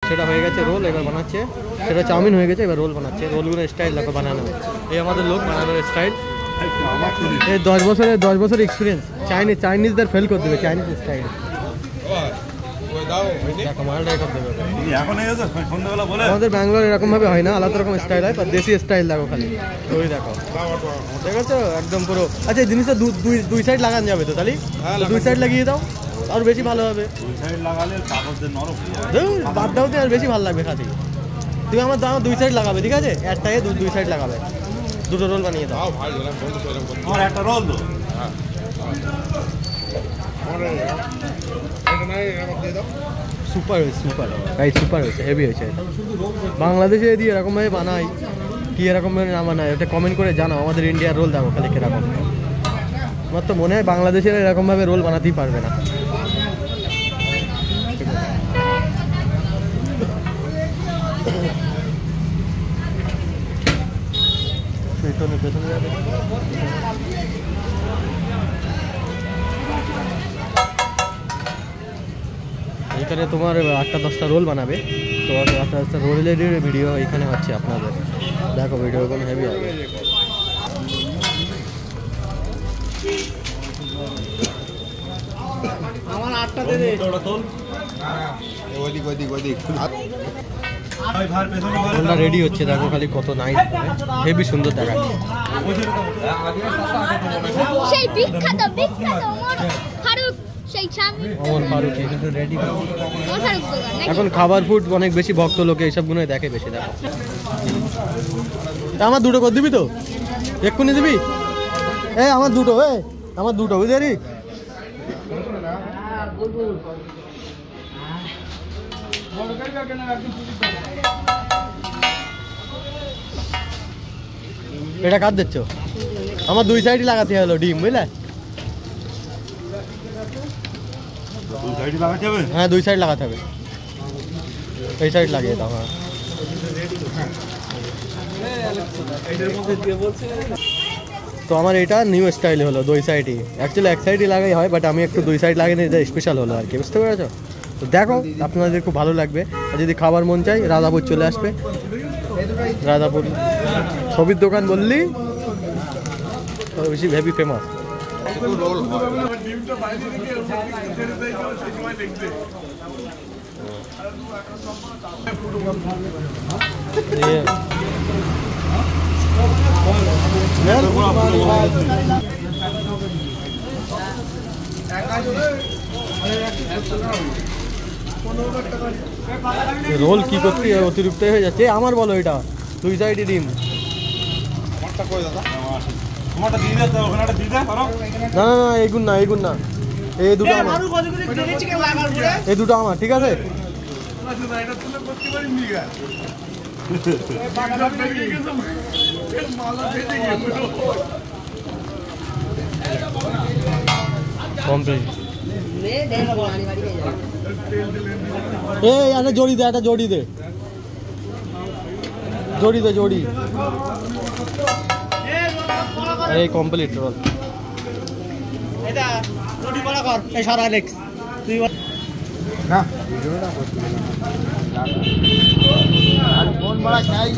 সেটা হয়ে গেছে রোল, এবার বানাচ্ছে। সেটা চাউমিন হয়ে গেছে, এবার রোল বানাচ্ছে। রোলগুলো স্টাইল দেখো বানানো, এই আমাদের লোক বানানোর স্টাইল। এই 10 বছর এক্সপিরিয়েন্স। চাইনিজদের ফেল করে দেবে চাইনিজ স্টাইল। আমাদের ব্যাঙ্গালোর এরকম ভাবে হয় না, আলাদা রকম স্টাইল হয়, দেশি স্টাইল দেখো খালি। ওই দেখো ঠিক আছে একদম পুরো। আচ্ছা এই জিনিসটা দুই সাইড লাগানো যাবে তো তাহলে? দুই সাইড লাগিয়ে দাও আর বেশি ভালো হবে। বাদ দাও তো আর বেশি ভালো লাগবে খালি। তুমি আমার দাও দুই সাইড লাগাবে, ঠিক আছে? একটাকে দুই সাইড লাগাবে, দুটো রোল বানিয়ে দাও। একটা রোল দো। সুপার হয়েছে, সুপার ভাই, সুপার হয়েছে, হেভি হয়েছে। বাংলাদেশে যদি এরকমভাবে বানাই কি এরকমভাবে না বানায় এটা কমেন্ট করে জানাও। আমাদের ইন্ডিয়ার রোল দেখো খালি কিরকম। আমার তো মনে হয় বাংলাদেশের এরকমভাবে রোল বানাতেই পারবে না। পেছনে যাবে। এখানে তোমার 8-10টা রোল বানাবে, তো 8-10টা রোলের ভিডিও এখানে হচ্ছে আপনাদের। দেখো ভিডিও কোনো হেভি হবে। আমার 8টা দে দে। রোলটা রেডি হচ্ছে দেখো খালি কত নাইস, হেভি সুন্দর দেখাচ্ছে। সেই বিখ্যাত ফারুক, সেই স্বামী ওমর ফারুক রেডি। এখন খাবার ফুড অনেক বেশি ভক্ত লোকে এইসবগুলোই দেখে বেশি। দেখো আমার দুটো করে দিবি তো, এক্ষুনি দিবি? আমার দুটো, আমার দুটো বুঝলি। এটা কাট দিচ্ছ? আমার দুই সাইডই লাগাতে হলো ডিম, বুঝলে? হ্যাঁ দুই সাইড লাগাতে হবে, এই সাইড লাগিয়ে দাও। হ্যাঁ তো আমার এটা নিউ স্টাইল হলো, দুই সাইডই। অ্যাকচুয়ালি এক সাইডই লাগাই হয়, বাট আমি একটু দুই সাইড লাগিয়ে নিয়ে স্পেশাল হলো আর কি, বুঝতে পেরেছো? তো দেখো আপনাদের খুব ভালো লাগবে। আর যদি খাবার মন চাই রাধাপুর চলে আসবে। রাধাপুর ছবির দোকান বললি বেশি হেভি ফেমাস। রোল কি করতে অতিরিক্ত হয়ে যাচ্ছে আমার, বলো? এটা দুই সাইডে ডিম। না না না এগুন না, এগুন না, এই দুটো আমার, এই দুটো আমার, ঠিক আছে? কমপ্লিট। একটা জড়ি দে, একটা জড়ি দে, জড়ি দে, জড়ি। এই কমপ্লিট রোল। এটা রুটি বড় কর, এই সারা লেক্স তুই না ভিডিওটা করছিস আর কোন বড় খাই